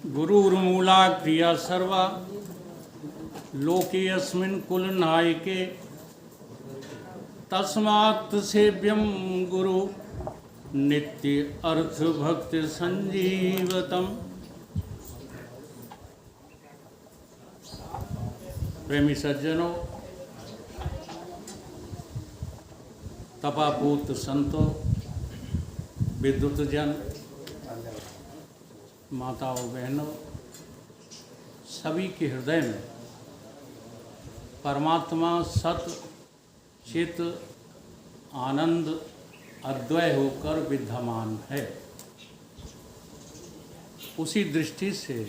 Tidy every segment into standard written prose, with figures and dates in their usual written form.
गुरुर्मूला क्रिया सर्वा लोके अस्मिन् कुल नायके तस्मात् सेव्यं गुरु नित्य अर्थ भक्ति संजीवतम। प्रेमी सज्जनों, तपापूत संतों, विद्युत जन, माताओं बहनों, सभी के हृदय में परमात्मा सत चित आनंद अद्वय होकर विद्यमान है। उसी दृष्टि से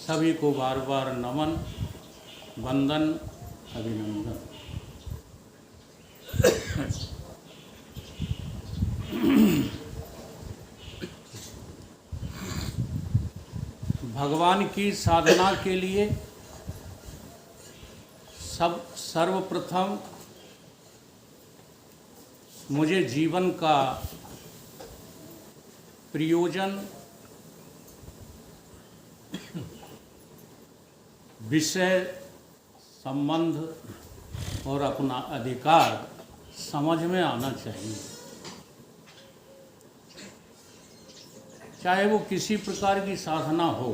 सभी को बार बार नमन, वंदन, अभिनंदन। भगवान की साधना के लिए सर्वप्रथम मुझे जीवन का प्रयोजन, विषय, संबंध और अपना अधिकार समझ में आना चाहिए। चाहे वो किसी प्रकार की साधना हो,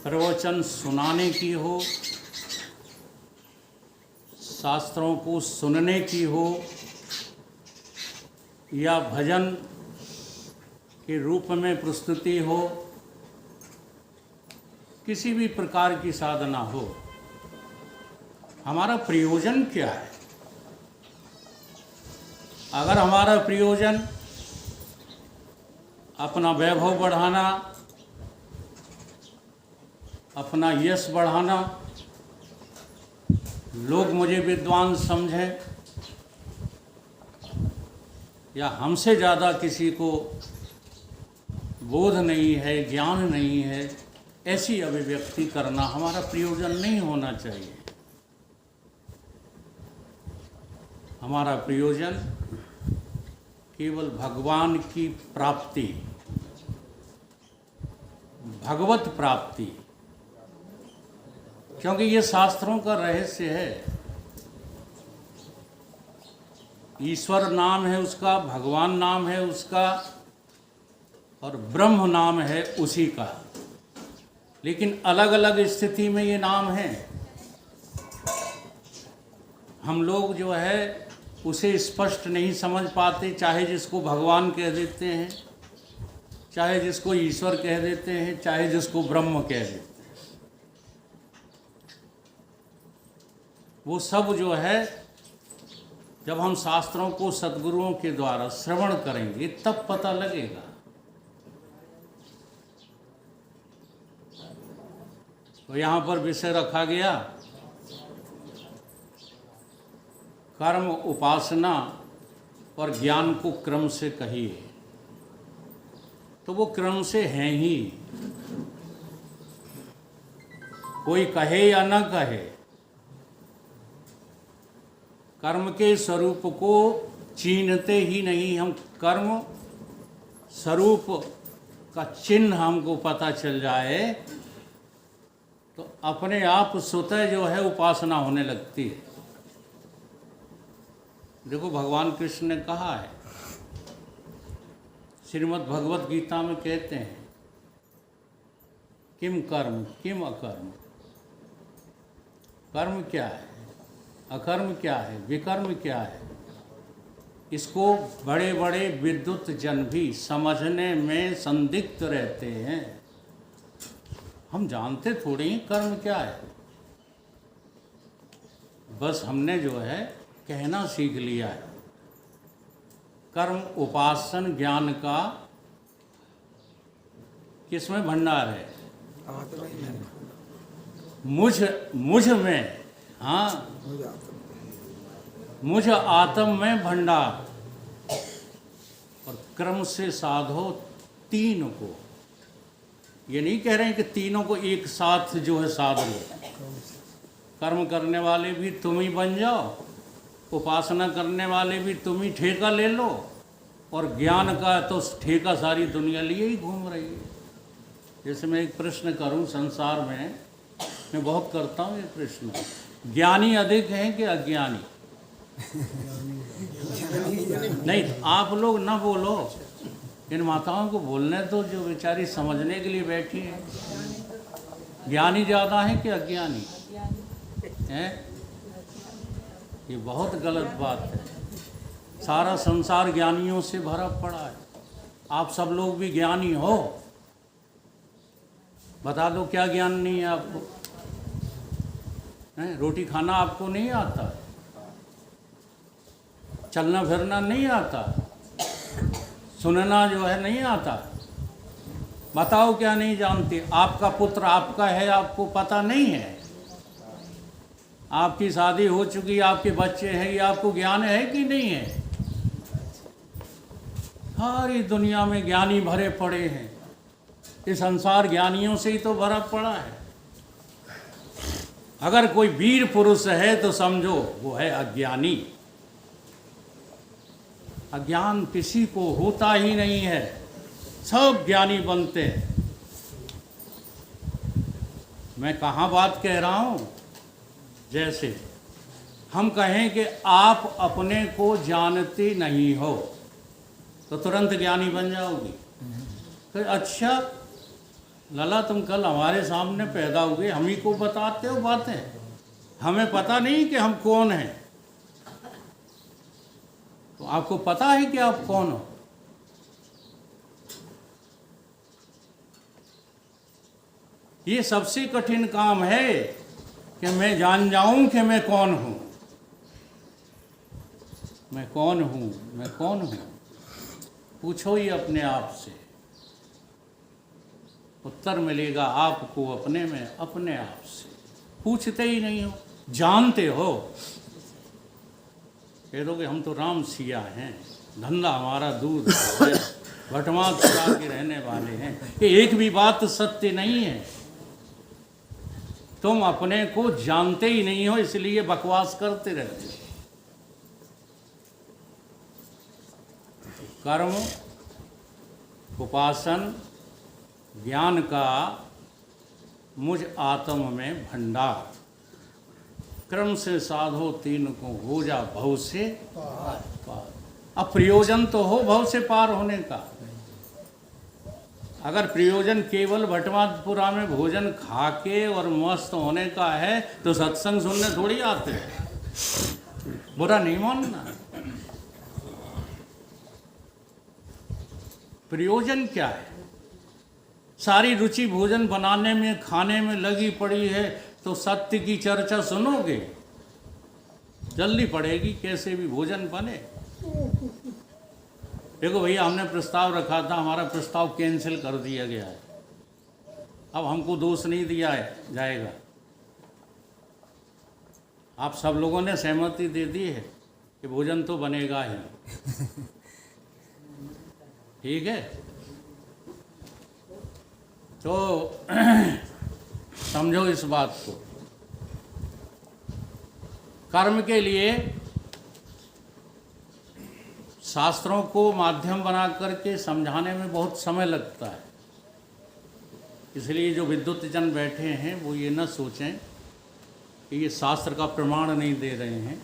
प्रवचन सुनाने की हो, शास्त्रों को सुनने की हो, या भजन के रूप में प्रस्तुति हो, किसी भी प्रकार की साधना हो, हमारा प्रयोजन क्या है? अगर हमारा प्रयोजन अपना वैभव बढ़ाना, अपना यश बढ़ाना, लोग मुझे विद्वान समझें, या हमसे ज़्यादा किसी को बोध नहीं है, ज्ञान नहीं है, ऐसी अभिव्यक्ति करना हमारा प्रयोजन नहीं होना चाहिए। हमारा प्रयोजन केवल भगवान की प्राप्ति, भगवत प्राप्ति, क्योंकि ये शास्त्रों का रहस्य है। ईश्वर नाम है उसका, भगवान नाम है उसका, और ब्रह्म नाम है उसी का, लेकिन अलग अलग स्थिति में ये नाम है। हम लोग जो है उसे स्पष्ट नहीं समझ पाते, चाहे जिसको भगवान कह देते हैं, चाहे जिसको ईश्वर कह देते हैं, चाहे जिसको ब्रह्म कह देते हैं। वो सब जो है जब हम शास्त्रों को सद्गुरुओं के द्वारा श्रवण करेंगे तब पता लगेगा। तो यहाँ पर विषय रखा गया कर्म, उपासना और ज्ञान को क्रम से कहिए। तो वो क्रम से हैं ही, कोई कहे या न कहे, कर्म के स्वरूप को चिन्हते ही नहीं। हम कर्म स्वरूप का चिन्ह हमको पता चल जाए तो अपने आप स्वतः जो है उपासना होने लगती है। देखो, भगवान कृष्ण ने कहा है, श्रीमद् भगवत गीता में कहते हैं, किम कर्म किम अकर्म। कर्म क्या है, अकर्म क्या है, विकर्म क्या है, इसको बड़े बड़े विद्वत जन भी समझने में संदिग्ध रहते हैं। हम जानते थोड़ी ही कर्म क्या है, बस हमने जो है कहना सीख लिया है। कर्म उपासन ज्ञान का किसमें भंडार है? मुझ में, हाँ, मुझ आत्म में भंडार। और क्रम से साधो तीन को। ये नहीं कह रहे हैं कि तीनों को एक साथ जो है साध लो। कर्म करने वाले भी तुम ही बन जाओ, उपासना करने वाले भी तुम ही ठेका ले लो, और ज्ञान का तो ठेका सारी दुनिया लिए ही घूम रही है। जैसे मैं एक प्रश्न करूं, संसार में मैं बहुत करता हूं ये प्रश्न, ज्ञानी अधिक हैं कि अज्ञानी? नहीं, आप लोग ना बोलो, इन माताओं को बोलने तो, जो बेचारी समझने के लिए बैठी है। ज्ञानी ज़्यादा है कि अज्ञानी हैं? ये बहुत गलत बात है। सारा संसार ज्ञानियों से भरा पड़ा है। आप सब लोग भी ज्ञानी हो, बता दो क्या ज्ञान नहीं है आपको? हैं? रोटी खाना आपको नहीं आता, चलना फिरना नहीं आता, सुनना जो है नहीं आता। बताओ क्या नहीं जानते? आपका पुत्र आपका है, आपको पता नहीं है? आपकी शादी हो चुकी, आपके बच्चे हैं, ये आपको ज्ञान है कि नहीं है? सारी दुनिया में ज्ञानी भरे पड़े हैं। ये संसार ज्ञानियों से ही तो भरा पड़ा है। अगर कोई वीर पुरुष है तो समझो वो है अज्ञानी। अज्ञान किसी को होता ही नहीं है, सब ज्ञानी बनते हैं। मैं कहाँ बात कह रहा हूँ? जैसे हम कहें कि आप अपने को जानते नहीं हो तो तुरंत ज्ञानी बन जाओगी। तो अच्छा लला, तुम कल हमारे सामने पैदा हुए, हम ही को बताते हो बातें, हमें पता नहीं कि हम कौन हैं। तो आपको पता है कि आप कौन हो? ये सबसे कठिन काम है कि मैं जान जाऊं कि मैं कौन हूं। मैं कौन हूं, मैं कौन हूं? पूछो ही अपने आप से, उत्तर मिलेगा आपको अपने में, अपने आप से। पूछते ही नहीं हो, जानते हो, कह दो कि हम तो राम सिया हैं, धंधा हमारा दूध है, भटमात के रहने वाले हैं। ये एक भी बात सत्य नहीं है। तुम अपने को जानते ही नहीं हो, इसलिए बकवास करते रहते हो। कर्म, उपासन, ज्ञान का मुझ आत्म में भंडार, क्रम से साधो तीन को हो जा भव से पार। अब प्रयोजन तो हो भव से पार होने का। अगर प्रयोजन केवल भटमातपुरा में भोजन खा के और मस्त होने का है तो सत्संग सुनने थोड़ी आते हैं। बुरा नहीं मानना। प्रयोजन क्या है? सारी रुचि भोजन बनाने में, खाने में लगी पड़ी है, तो सत्य की चर्चा सुनोगे? जल्दी पड़ेगी कैसे भी भोजन बने। देखो भैया, हमने प्रस्ताव रखा था, हमारा प्रस्ताव कैंसिल कर दिया गया है। अब हमको दोष नहीं दिया जाएगा। आप सब लोगों ने सहमति दे दी है कि भोजन तो बनेगा ही। ठीक है, तो समझो इस बात को। कर्म के लिए शास्त्रों को माध्यम बना करके समझाने में बहुत समय लगता है। इसलिए जो विद्युत जन बैठे हैं वो ये न सोचें कि ये शास्त्र का प्रमाण नहीं दे रहे हैं।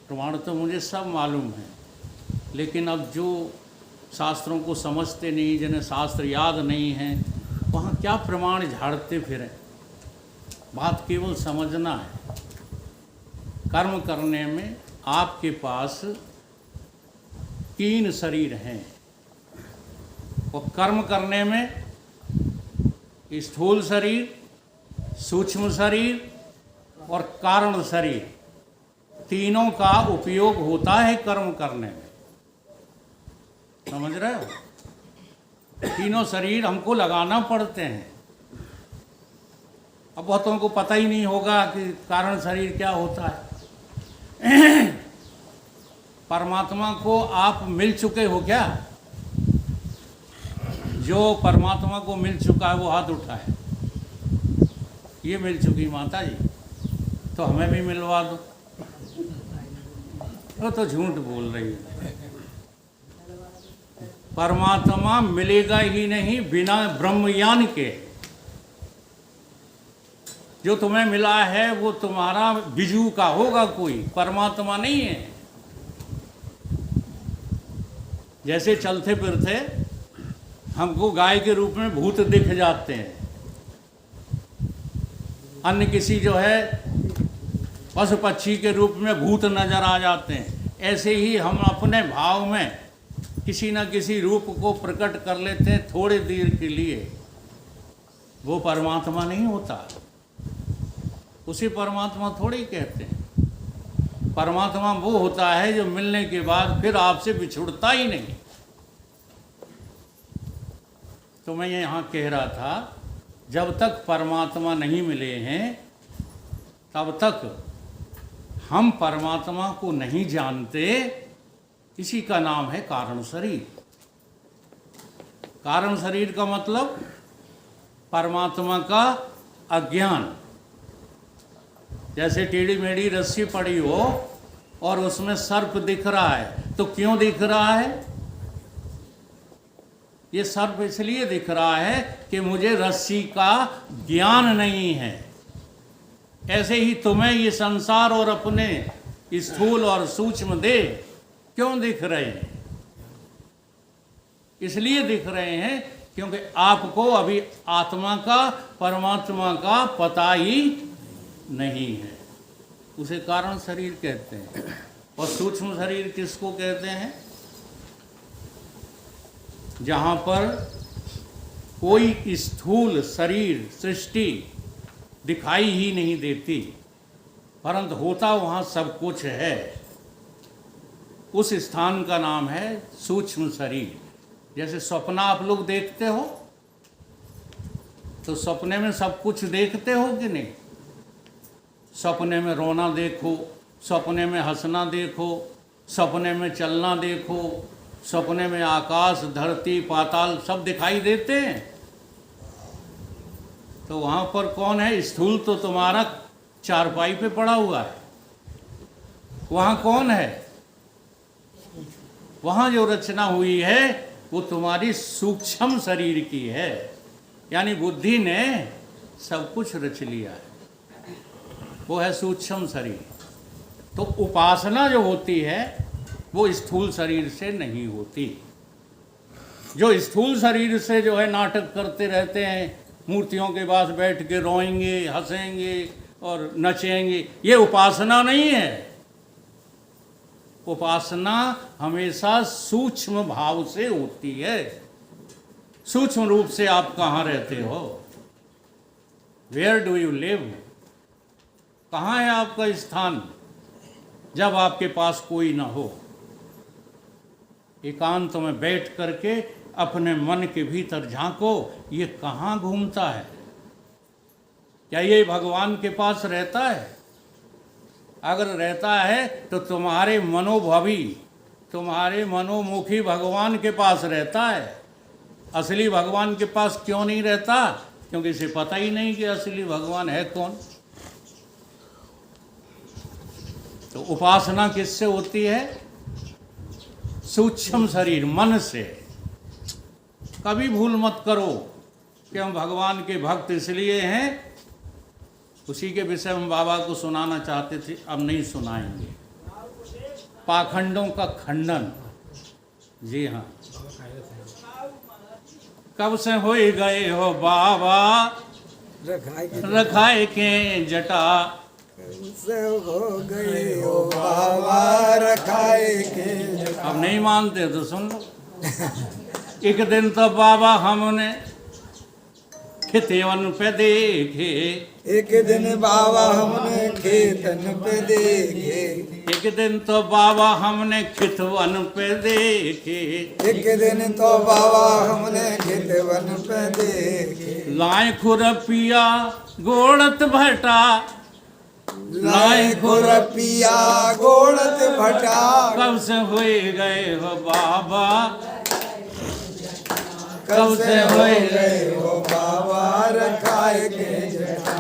प्रमाण तो मुझे सब मालूम है, लेकिन अब जो शास्त्रों को समझते नहीं, जिन्हें शास्त्र याद नहीं है, वहाँ क्या प्रमाण झाड़ते फिरें। बात केवल समझना है। कर्म करने में आपके पास 3 शरीर हैं, और कर्म करने में स्थूल शरीर, सूक्ष्म शरीर और कारण शरीर, तीनों का उपयोग होता है कर्म करने में। समझ रहे हो? तीनों शरीर हमको लगाना पड़ते हैं। अब बहुतों को पता ही नहीं होगा कि कारण शरीर क्या होता है। परमात्मा को आप मिल चुके हो क्या? जो परमात्मा को मिल चुका है वो हाथ उठाए। ये मिल चुकी माता जी, तो हमें भी मिलवा दो। वो तो झूठ बोल रही है। परमात्मा मिलेगा ही नहीं बिना ब्रह्मज्ञान के। जो तुम्हें मिला है वो तुम्हारा बिजू का होगा, कोई परमात्मा नहीं है। जैसे चलते फिरते हमको गाय के रूप में भूत दिख जाते हैं, अन्य किसी जो है पशु पक्षी के रूप में भूत नजर आ जाते हैं, ऐसे ही हम अपने भाव में किसी न किसी रूप को प्रकट कर लेते हैं थोड़े देर के लिए। वो परमात्मा नहीं होता, उसे परमात्मा थोड़ी कहते हैं। परमात्मा वो होता है जो मिलने के बाद फिर आपसे बिछुड़ता ही नहीं। तो मैं यहाँ कह रहा था, जब तक परमात्मा नहीं मिले हैं तब तक हम परमात्मा को नहीं जानते। इसी का नाम है कारण शरीर। कारण शरीर का मतलब परमात्मा का अज्ञान। जैसे टेढ़ी मेढ़ी रस्सी पड़ी हो और उसमें सर्प दिख रहा है, तो क्यों दिख रहा है? ये सर्प इसलिए दिख रहा है कि मुझे रस्सी का ज्ञान नहीं है। ऐसे ही तुम्हें ये संसार और अपने स्थूल और सूक्ष्म देह क्यों दिख रहे हैं? इसलिए दिख रहे हैं क्योंकि आपको अभी आत्मा का, परमात्मा का पता ही नहीं है। उसे कारण शरीर कहते हैं। और सूक्ष्म शरीर किसको कहते हैं? जहाँ पर कोई स्थूल शरीर सृष्टि दिखाई ही नहीं देती, परंतु होता वहाँ सब कुछ है। उस स्थान का नाम है सूक्ष्म शरीर। जैसे सपना आप लोग देखते हो, तो सपने में सब कुछ देखते हो कि नहीं? सपने में रोना देखो, सपने में हंसना देखो, सपने में चलना देखो, सपने में आकाश, धरती, पाताल सब दिखाई देते हैं। तो वहाँ पर कौन है? स्थूल तो तुम्हारा चारपाई पे पड़ा हुआ है। वहाँ कौन है? वहाँ जो रचना हुई है वो तुम्हारी सूक्ष्म शरीर की है। यानी बुद्धि ने सब कुछ रच लिया है, वो है सूक्ष्म शरीर। तो उपासना जो होती है वो स्थूल शरीर से नहीं होती। जो स्थूल शरीर से जो है नाटक करते रहते हैं, मूर्तियों के पास बैठ के रोएंगे, हंसेंगे और नचेंगे, ये उपासना नहीं है। उपासना हमेशा सूक्ष्म भाव से होती है। सूक्ष्म रूप से आप कहाँ रहते हो? Where do you live? कहाँ है आपका स्थान जब आपके पास कोई ना हो? एकांत में बैठ करके अपने मन के भीतर झांको, ये कहाँ घूमता है? क्या ये भगवान के पास रहता है? अगर रहता है तो तुम्हारे मनोभावी, तुम्हारे मनोमुखी भगवान के पास रहता है। असली भगवान के पास क्यों नहीं रहता? क्योंकि इसे पता ही नहीं कि असली भगवान है कौन। तो उपासना किससे होती है? सूक्ष्म शरीर, मन से। कभी भूल मत करो कि हम भगवान के भक्त इसलिए हैं। उसी के विषय में बाबा को सुनाना चाहते थे, अब नहीं सुनाएंगे। पाखंडों का खंडन। जी हाँ, कब से हो गए हो बाबा रखाए के जटा? से हो गए हो बाबा रखाए के जटा। अब नहीं मानते तो सुन लो। एक दिन तो बाबा हमने खेतवन पे देखे, एक दिन बाबा हमने खेतन पे देखे, एक दिन तो बाबा हमने खेतवन पे देखे, एक दिन तो बाबा हमने खेतवन पे देखे। लाए खुरपिया गोड़त भटा, लाए खुरपिया गोड़त भटा। कब से हुए गए हो बाबा, कब से हुए गए हो बाबा रखाए के जटा।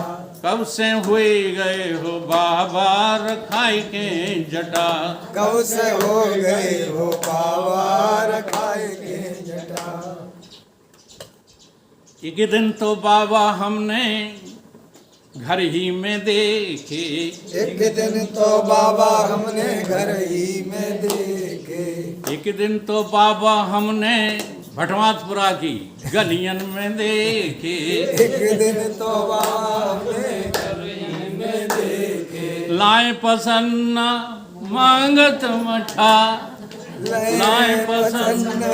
कब से हुए गए हो बाबा रखाए के जटा। कब से हो गए हो बाबा रखाए के जटा। एक दिन तो बाबा हमने घर ही में देखे, एक दिन तो बाबा हमने घर ही में देखे, एक दिन तो बाबा हमने भटवातपुरा की गलियन में देखे, एक दिन तो बाबा हमने घर ही में देखे, लाए पसन्न मांगत मठा, लाए पसन्न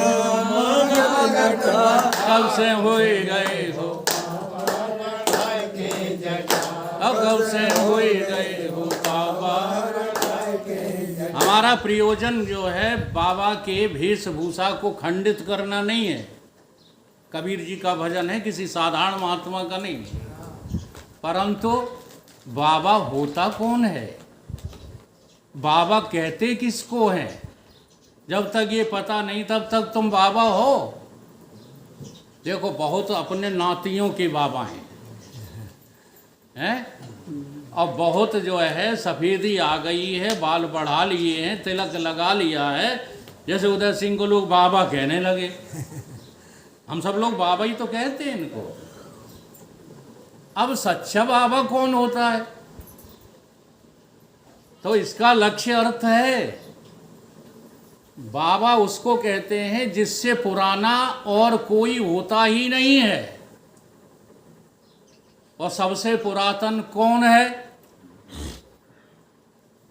कब से हो गए हो, अब कब से हो गए हो बाबा। हमारा प्रयोजन जो है बाबा के वेशभूषा को खंडित करना नहीं है। कबीर जी का भजन है, किसी साधारण महात्मा का नहीं, परंतु बाबा होता कौन है, बाबा कहते किसको हैं, जब तक ये पता नहीं तब तक तुम बाबा हो। देखो बहुत अपने नातियों के बाबा हैं, और बहुत जो है सफ़ेदी आ गई है, बाल बढ़ा लिए हैं, तिलक लगा लिया है, जैसे उदय सिंह को लोग बाबा कहने लगे। हम सब लोग बाबा ही तो कहते हैं इनको। अब सच्चा बाबा कौन होता है, तो इसका लक्ष्य अर्थ है, बाबा उसको कहते हैं जिससे पुराना और कोई होता ही नहीं है। और सबसे पुरातन कौन है,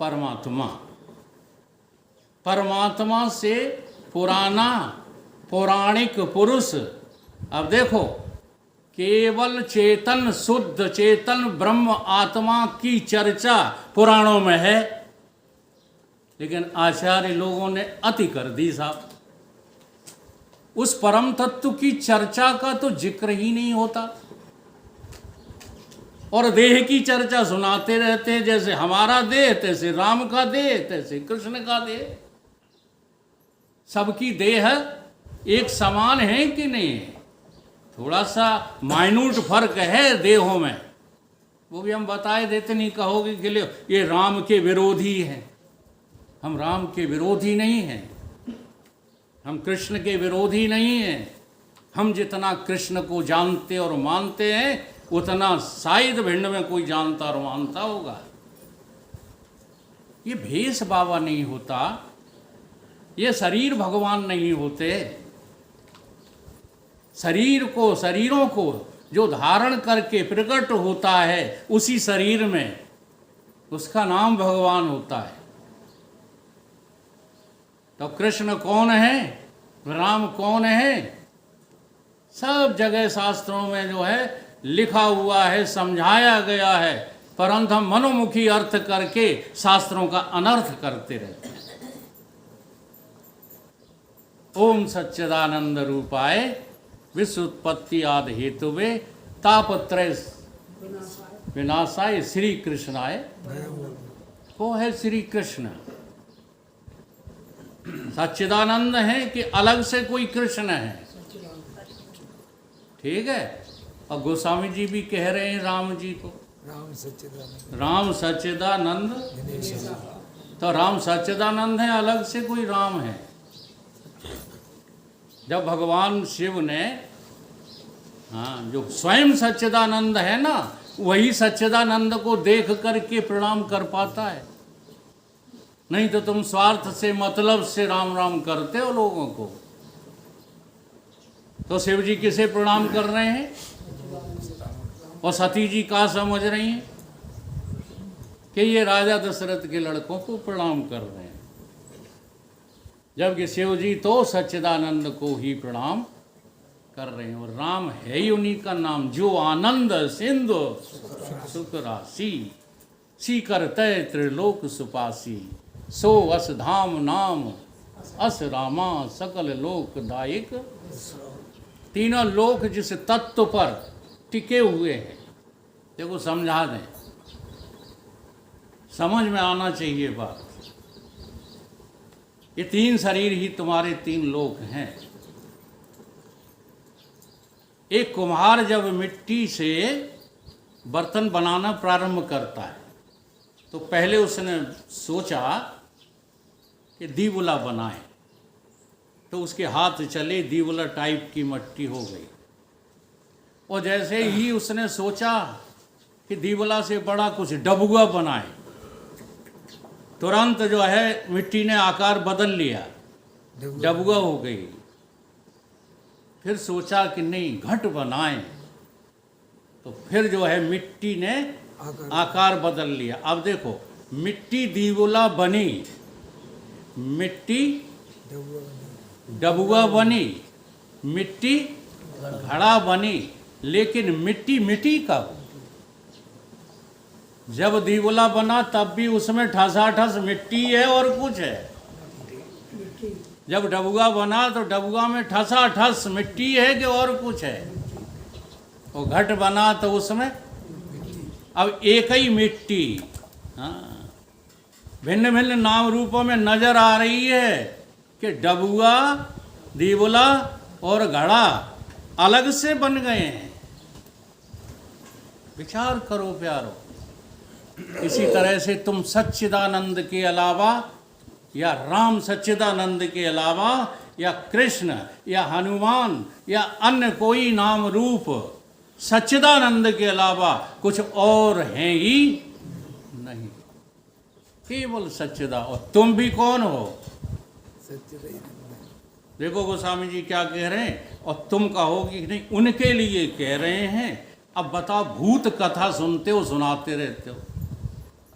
परमात्मा। परमात्मा से पुराना पौराणिक पुरुष। अब देखो, केवल चेतन शुद्ध चेतन ब्रह्म आत्मा की चर्चा पुराणों में है, लेकिन आचार्य लोगों ने अति कर दी साहब। उस परम तत्व की चर्चा का तो जिक्र ही नहीं होता, और देह की चर्चा सुनाते रहते हैं, जैसे हमारा देह तैसे राम का देह तैसे कृष्ण का देह। सबकी देह एक समान है कि नहीं है, थोड़ा सा माइन्यूट फर्क है देहों में, वो भी हम बताए देते, नहीं कहोगे कि ये राम के विरोधी हैं। हम राम के विरोधी नहीं हैं, हम कृष्ण के विरोधी नहीं हैं। हम जितना कृष्ण को जानते और मानते हैं उतना शायद भिंड में कोई जानता और मानता होगा। ये भेष बाबा नहीं होता, ये शरीर भगवान नहीं होते। शरीरों को जो धारण करके प्रकट होता है उसी शरीर में, उसका नाम भगवान होता है। तो कृष्ण कौन है, राम कौन है, सब जगह शास्त्रों में जो है लिखा हुआ है, समझाया गया है, परंतु हम मनोमुखी अर्थ करके शास्त्रों का अनर्थ करते रहते हैं। ओम सच्चिदानंद रूपाय विश्व उत्पत्ति आदि हेतुवे तापत्रय विनाशाय श्री कृष्णाय। वो है श्री कृष्ण। सच्चिदानंद है कि अलग से कोई कृष्ण है, ठीक है। और गोस्वामी जी भी कह रहे हैं राम जी को, राम सच्चिदानंद। तो राम सच्चिदानंद है, अलग से कोई राम है। जब भगवान शिव ने, जो स्वयं सच्चिदानंद है ना, वही सच्चिदानंद को देख करके प्रणाम कर पाता है। नहीं तो तुम स्वार्थ से मतलब से राम राम करते हो लोगों को। तो शिव जी किसे प्रणाम कर रहे हैं, और सती जी क्या समझ रही हैं कि ये राजा दशरथ के लड़कों को प्रणाम कर रहे हैं, जबकि शिव जी तो सच्चिदानंद को ही प्रणाम कर रहे हैं। और राम है ही उन्हीं का नाम, जो आनंद सिंधु सुख राशि, सी करते त्रिलोक सुपासी, सो अस धाम नाम अस रामा सकल लोक दायक। तीनों लोक जिस तत्व पर टिके हुए हैं, देखो समझा दें, समझ में आना चाहिए बात। ये तीन शरीर ही तुम्हारे तीन लोक हैं। एक कुम्हार जब मिट्टी से बर्तन बनाना प्रारंभ करता है तो पहले उसने सोचा कि दीवला बनाए, तो उसके हाथ चले, दीवला टाइप की मिट्टी हो गई। और जैसे ही उसने सोचा कि दीवला से बड़ा कुछ डबुआ बनाए, तुरंत जो है मिट्टी ने आकार बदल लिया, डबुआ हो गई। फिर सोचा कि नहीं घट बनाए, तो फिर जो है मिट्टी ने आकार बदल लिया। अब देखो मिट्टी दीवला बनी, मिट्टी डबुआ बनी, मिट्टी घड़ा बनी, लेकिन मिट्टी मिट्टी कब? जब दीवला बना तब भी उसमें ठसाठस मिट्टी है और कुछ है। जब डबुआ बना तो डबुआ में ठसाठस मिट्टी है कि और कुछ है। और घट बना तो उसमें अब एक ही मिट्टी, हाँ, भिन्न भिन्न नाम रूपों में नजर आ रही है कि डबुआ, दीवला और घड़ा अलग से बन गए हैं। विचार करो प्यारो। इसी तरह से तुम सच्चिदानंद के अलावा या राम सच्चिदानंद के अलावा या कृष्ण या हनुमान या अन्य कोई नाम रूप सच्चिदानंद के अलावा कुछ और हैं ही नहीं, केवल सच्चिदा। और तुम भी कौन हो? देखो गोस्वामी जी क्या कह रहे हैं, और तुम कहोगे कि नहीं उनके लिए कह रहे हैं। अब बताओ, भूत कथा सुनते हो, सुनाते रहते हो।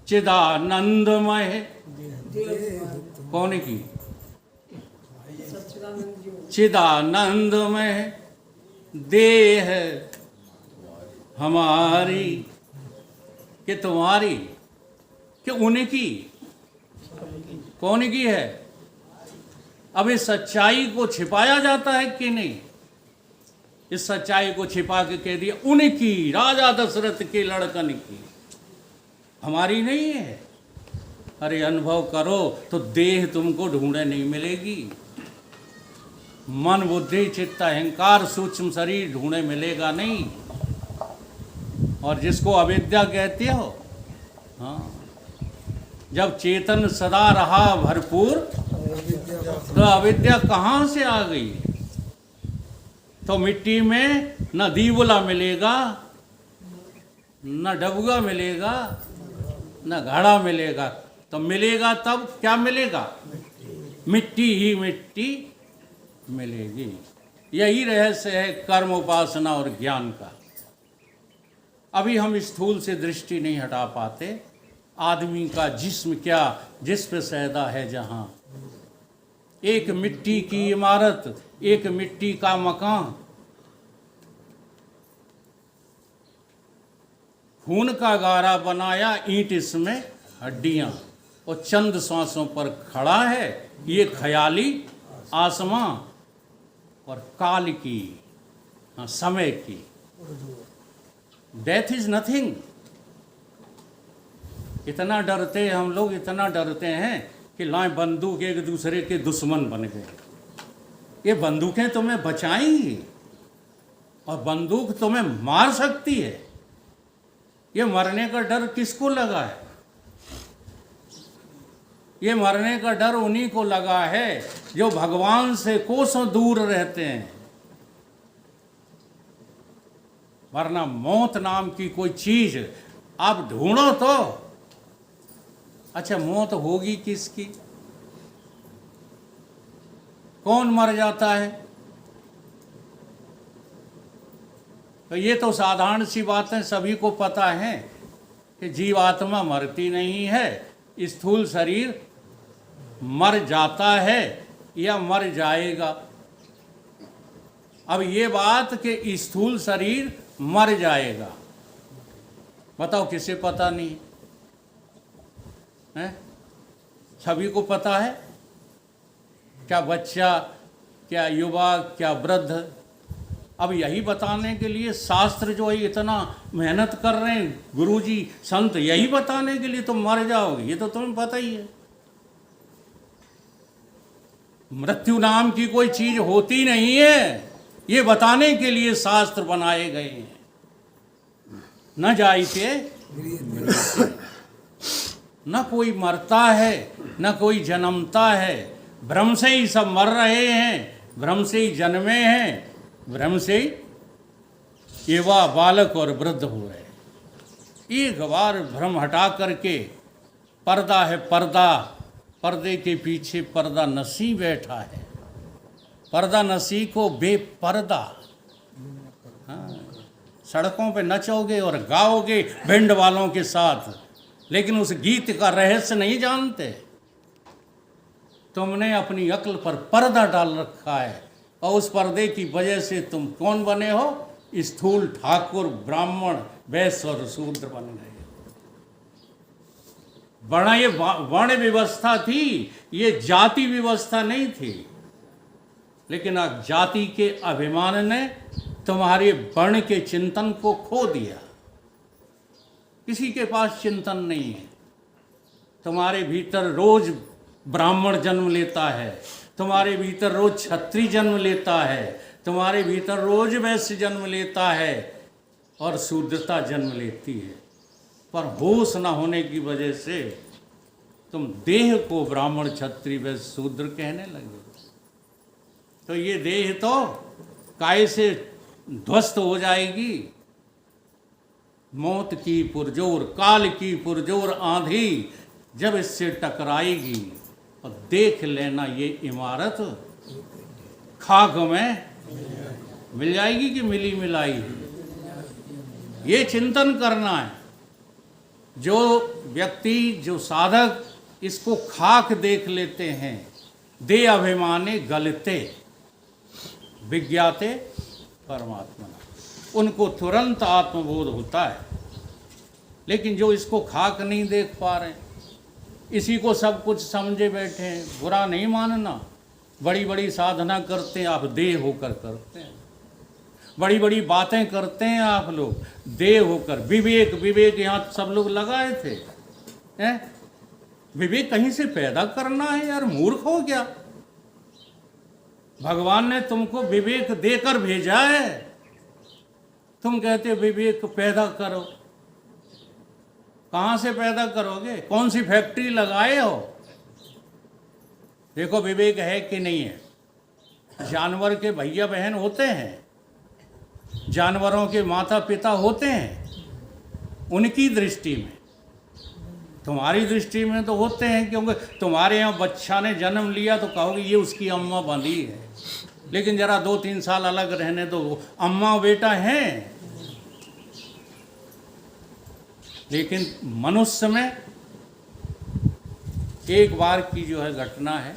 चिदानंदमय कौन की? चिदानंदमय देह हमारी कि तुम्हारी कि उनकी? कौन की है? अब इस सच्चाई को छिपाया जाता है कि नहीं? इस सच्चाई को छिपा के कह दिया उनकी, राजा दशरथ के लड़कन की, हमारी नहीं है। अरे अनुभव करो तो देह तुमको ढूंढे नहीं मिलेगी। मन बुद्धि चित्त अहंकार सूक्ष्म शरीर ढूंढे मिलेगा नहीं। और जिसको अविद्या कहते हो, हाँ, जब चेतन सदा रहा भरपूर तो अविद्या कहाँ से आ गई? तो मिट्टी में न दीवला मिलेगा, न डबुआ मिलेगा, न घड़ा मिलेगा। तो मिलेगा तब क्या मिलेगा? मिट्टी ही मिट्टी मिलेगी। यही रहस्य है कर्म, उपासना और ज्ञान का। अभी हम स्थूल से दृष्टि नहीं हटा पाते। आदमी का जिस्म क्या, जिस पे सैदा है जहां, एक मिट्टी की इमारत, एक मिट्टी का मकान, खून का गारा बनाया, ईंट इसमें हड्डियां, और चंद सांसों पर खड़ा है ये ख्याली आसमां और काल की, हाँ, समय की। Death is nothing. इतना डरते हम लोग, इतना डरते हैं कि लाए बंदूक एक दूसरे के दुश्मन बन गए। ये बंदूकें तुम्हें बचाएंगी और बंदूक तुम्हें मार सकती है। ये मरने का डर किसको लगा है? ये मरने का डर उन्हीं को लगा है जो भगवान से कोसों दूर रहते हैं। वरना मौत नाम की कोई चीज आप ढूंढो तो, अच्छा मौत होगी किसकी? कौन मर जाता है? तो ये तो साधारण सी बातें सभी को पता है कि जीवात्मा मरती नहीं है, स्थूल शरीर मर जाता है या मर जाएगा। अब ये बात कि स्थूल शरीर मर जाएगा, बताओ किसे पता नहीं है? सभी को पता है। क्या बच्चा, क्या युवा, क्या वृद्ध। अब यही बताने के लिए शास्त्र जो है इतना मेहनत कर रहे हैं, गुरुजी संत, यही बताने के लिए तुम मर जाओगे, ये तो तुम्हें पता ही है। मृत्यु नाम की कोई चीज होती नहीं है, ये बताने के लिए शास्त्र बनाए गए हैं। न जाइते, न कोई मरता है, न कोई जन्मता है। भ्रम से ही सब मर रहे हैं, भ्रम से ही जन्मे हैं, भ्रम से ही युवा, बालक और वृद्ध हो रहे। एक बार भ्रम हटा करके, पर्दा है पर्दा, पर्दे के पीछे पर्दा नसी बैठा है, पर्दा नसी को बेपर्दा। हाँ, सड़कों पे नचोगे और गाओगे बैंड वालों के साथ, लेकिन उस गीत का रहस्य नहीं जानते। तुमने अपनी अक्ल पर पर्दा डाल रखा है, और उस पर्दे की वजह से तुम कौन बने हो? स्थूल, ठाकुर, ब्राह्मण, वैश्य और शूद्र बन गए। वर्ण, ये वर्ण व्यवस्था थी, ये जाति व्यवस्था नहीं थी। लेकिन अब जाति के अभिमान ने तुम्हारे वर्ण के चिंतन को खो दिया। किसी के पास चिंतन नहीं है। तुम्हारे भीतर रोज ब्राह्मण जन्म लेता है, तुम्हारे भीतर रोज क्षत्रिय जन्म लेता है, तुम्हारे भीतर रोज वैश्य जन्म लेता है और शूद्रता जन्म लेती है। पर होश न होने की वजह से तुम देह को ब्राह्मण, क्षत्रिय, वैश्य, शूद्र कहने लगे। तो ये देह तो काय से ध्वस्त हो जाएगी। मौत की पुरजोर, काल की पुरजोर आंधी जब इससे टकराएगी, और देख लेना ये इमारत खाक में मिल जाएगी कि मिली मिलाई। ये चिंतन करना है। जो व्यक्ति, जो साधक इसको खाक देख लेते हैं, दे अभिमाने गलते विज्ञाते परमात्मा, उनको तुरंत आत्मबोध होता है। लेकिन जो इसको खाक नहीं देख पा रहे, इसी को सब कुछ समझे बैठे हैं, बुरा नहीं मानना। बड़ी बड़ी साधना करते हैं आप, देह होकर करते हैं। बड़ी बड़ी बातें करते हैं आप लोग, देह होकर। विवेक, विवेक यहाँ सब लोग लगाए थे, हैं? विवेक कहीं से पैदा करना है यार, मूर्ख हो गया। भगवान ने तुमको विवेक देकर भेजा है, तुम कहते हो विवेक पैदा करो। कहाँ से पैदा करोगे? कौन सी फैक्ट्री लगाए हो? देखो विवेक है कि नहीं है। जानवर के भैया बहन होते हैं, जानवरों के माता पिता होते हैं, उनकी दृष्टि में। तुम्हारी दृष्टि में तो होते हैं, क्योंकि तुम्हारे यहाँ बच्चा ने जन्म लिया तो कहोगे ये उसकी अम्मा बंधी है। लेकिन जरा 2-3 साल अलग रहने दो, अम्मा बेटा हैं। लेकिन मनुष्य में एक बार की जो है घटना है,